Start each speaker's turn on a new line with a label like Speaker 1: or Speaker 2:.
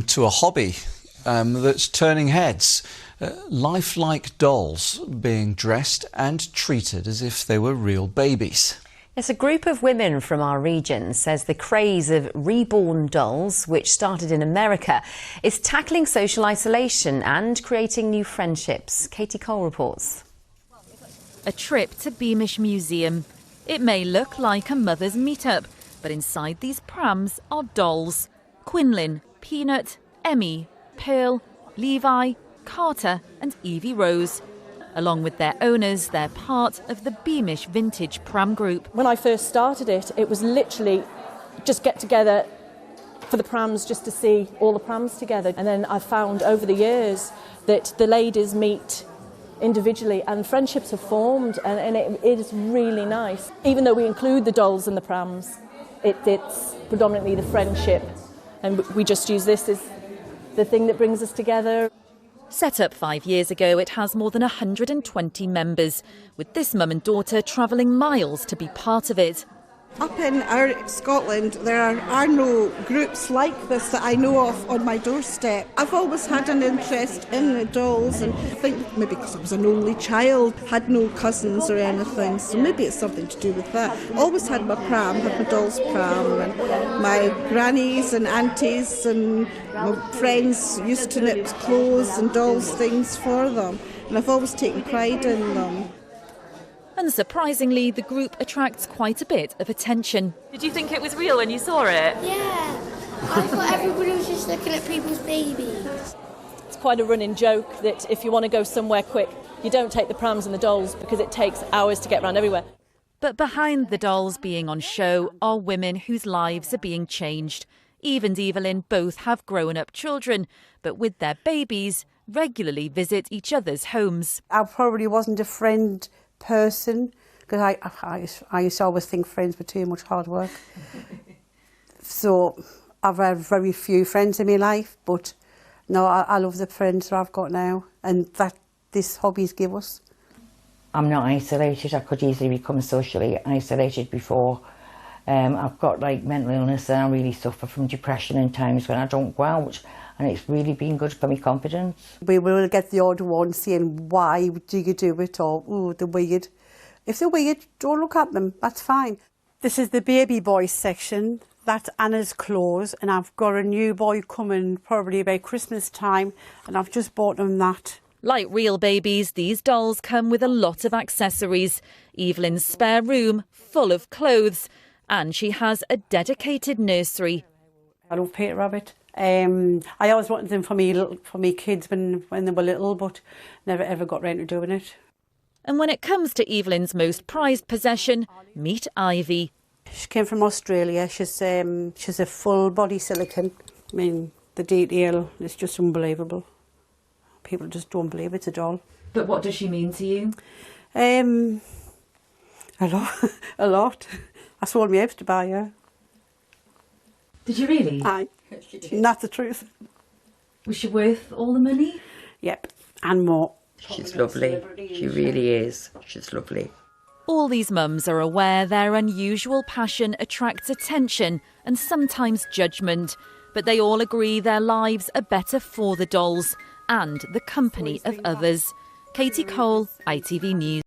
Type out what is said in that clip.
Speaker 1: to a hobby that's turning heads. Lifelike dolls being dressed and treated as if they were real babies.
Speaker 2: Yes, a group of women from our region says the craze of reborn dolls, which started in America, is tackling social isolation and creating new friendships. Katie Cole reports.
Speaker 3: A trip to Beamish Museum. It may look like a mother's meetup, but inside these prams are dolls. Quinlan, Peanut, Emmy, Pearl, Levi, Carter and Evie Rose. Along with their owners, they're part of the Beamish Vintage Pram Group.
Speaker 4: When I first started it, it was literally just get together for the prams, just to see all the prams together. And then I found over the years that the ladies meet individually and friendships have formed, and it is really nice. Even though we include the dolls and the prams, it's predominantly the friendship, and we just use this as the thing that brings us together.
Speaker 3: Set up 5 years ago, it has more than 120 members, with this mum and daughter travelling miles to be part of it.
Speaker 5: Up in our Scotland, there are no groups like this that I know of on my doorstep. I've always had an interest in the dolls, and I think maybe because I was an only child, had no cousins or anything, so maybe it's something to do with that. Always had my pram, had my doll's pram, and my grannies and aunties and my friends used to knit clothes and dolls things for them, and I've always taken pride in them.
Speaker 3: Unsurprisingly, the group attracts quite a bit of attention.
Speaker 6: Did you think it was real when you saw it?
Speaker 7: Yeah, I thought everybody was just looking at people's babies.
Speaker 4: It's quite a running joke that if you want to go somewhere quick, you don't take the prams and the dolls because it takes hours to get around everywhere.
Speaker 3: But behind the dolls being on show are women whose lives are being changed. Eve and Evelyn both have grown-up children, but with their babies, regularly visit each other's homes.
Speaker 8: I probably wasn't a friend person, because I used to always think friends were too much hard work. So I've had very few friends in my life, but no, I love the friends that I've got now and that this hobbies give us.
Speaker 9: I'm not isolated. I could easily become socially isolated before. I've got like mental illness and I really suffer from depression in times when I don't go out, and it's really been good for my confidence. We will get the odd one saying, why do you do it, or oh, they're weird. If they're weird, don't look at them, that's fine.
Speaker 10: This is the baby boy section. That's Anna's clothes, and I've got a new boy coming probably about Christmas time, and I've just bought him that.
Speaker 3: Like real babies, these dolls come with a lot of accessories. Evelyn's spare room full of clothes, and she has a dedicated nursery.
Speaker 10: I love Peter Rabbit. I always wanted them for me kids when they were little, but never ever got round to doing it.
Speaker 3: And when it comes to Evelyn's most prized possession, meet Ivy.
Speaker 10: She came from Australia. She's a full body silicone. I mean, the detail is just unbelievable. People just don't believe it's a doll.
Speaker 6: But what does she mean to you?
Speaker 10: A lot. I sold my house to buy her.
Speaker 6: Did you really?
Speaker 10: Aye. And that's the truth.
Speaker 6: Was she worth all the money?
Speaker 10: Yep, and more.
Speaker 9: She's lovely. She really is. She's lovely.
Speaker 3: All these mums are aware their unusual passion attracts attention and sometimes judgment, but they all agree their lives are better for the dolls and the company of others. Katie Cole, ITV News.